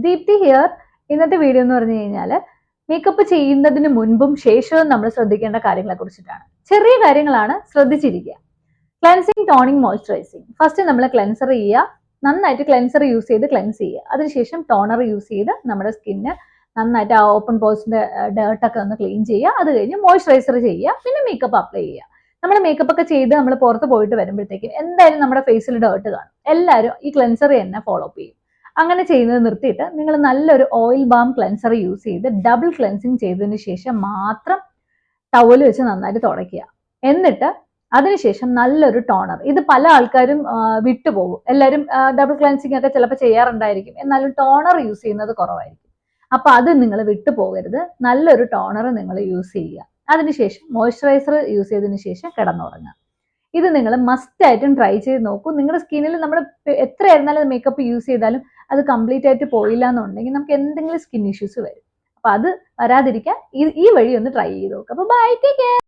Deepthi here. ഇന്നത്തെ video എന്ന് പറഞ്ഞു കഴിഞ്ഞാൽ മേക്കപ്പ് ചെയ്യുന്നതിന് മുൻപും ശേഷവും നമ്മൾ ശ്രദ്ധിക്കേണ്ട കാര്യങ്ങളെ കുറിച്ചിട്ടാണ്. ചെറിയ കാര്യങ്ങളാണ്, ശ്രദ്ധിച്ചിരിക്കുക. Cleansing, toning, moisturising. ഫസ്റ്റ് നമ്മൾ ക്ലെൻസർ ചെയ്യുക, നന്നായിട്ട് ക്ലെൻസർ യൂസ് ചെയ്ത് ക്ലെൻസ് ചെയ്യുക. അതിനുശേഷം ടോണർ യൂസ് ചെയ്ത് നമ്മുടെ സ്കിന്ന് നന്നായിട്ട് ആ ഓപ്പൺ പോഴ്സിന്റെ ഡേർട്ടൊക്കെ ഒന്ന് ക്ലീൻ ചെയ്യുക. അത് കഴിഞ്ഞ് മോയ്സ്ചറൈസർ ചെയ്യുക, പിന്നെ മേക്കപ്പ് അപ്ലൈ ചെയ്യുക. നമ്മൾ മേക്കപ്പ് ഒക്കെ ചെയ്ത് നമ്മൾ പുറത്ത് പോയിട്ട് വരുമ്പോഴത്തേക്കും എന്തായാലും നമ്മുടെ ഫേസിൽ ഡേർട്ട് കാണും. എല്ലാവരും ഈ ക്ലെൻസർ തന്നെ ഫോളോ അപ്പ് ചെയ്യും. അങ്ങനെ ചെയ്യുന്നത് നിർത്തിയിട്ട് നിങ്ങൾ നല്ലൊരു ഓയിൽ ബാം ക്ലെൻസർ യൂസ് ചെയ്ത് ഡബിൾ ക്ലെൻസിങ് ചെയ്തതിന് ശേഷം മാത്രം ടവൽ വെച്ച് നന്നായിട്ട് തുടയ്ക്കുക. എന്നിട്ട് അതിനുശേഷം നല്ലൊരു ടോണർ. ഇത് പല ആൾക്കാരും വിട്ടുപോകും. എല്ലാവരും ഡബിൾ ക്ലെൻസിങ് ഒക്കെ ചിലപ്പോൾ ചെയ്യാറുണ്ടായിരിക്കും, എന്നാലും ടോണർ യൂസ് ചെയ്യുന്നത് കുറവായിരിക്കും. അപ്പൊ അത് നിങ്ങൾ വിട്ടുപോകരുത്. നല്ലൊരു ടോണർ നിങ്ങൾ യൂസ് ചെയ്യുക. അതിനുശേഷം മോയ്സ്ചറൈസർ യൂസ് ചെയ്തതിന് ശേഷം കിടന്നുറങ്ങുക. ഇത് നിങ്ങൾ മസ്റ്റ് ആയിട്ടും ട്രൈ ചെയ്ത് നോക്കൂ. നിങ്ങളുടെ സ്കിന്നിൽ നമ്മൾ എത്രയായിരുന്നാലും മേക്കപ്പ് യൂസ് ചെയ്താലും അത് കംപ്ലീറ്റ് ആയിട്ട് പോയില്ല എന്നുണ്ടെങ്കിൽ നമുക്ക് എന്തെങ്കിലും സ്കിൻ ഇഷ്യൂസ് വരും. അപ്പൊ അത് വരാതിരിക്കാൻ ഈ വഴി ഒന്ന് ട്രൈ ചെയ്ത് നോക്കുക. അപ്പൊ ബൈ, ടേക്ക് കെയർ.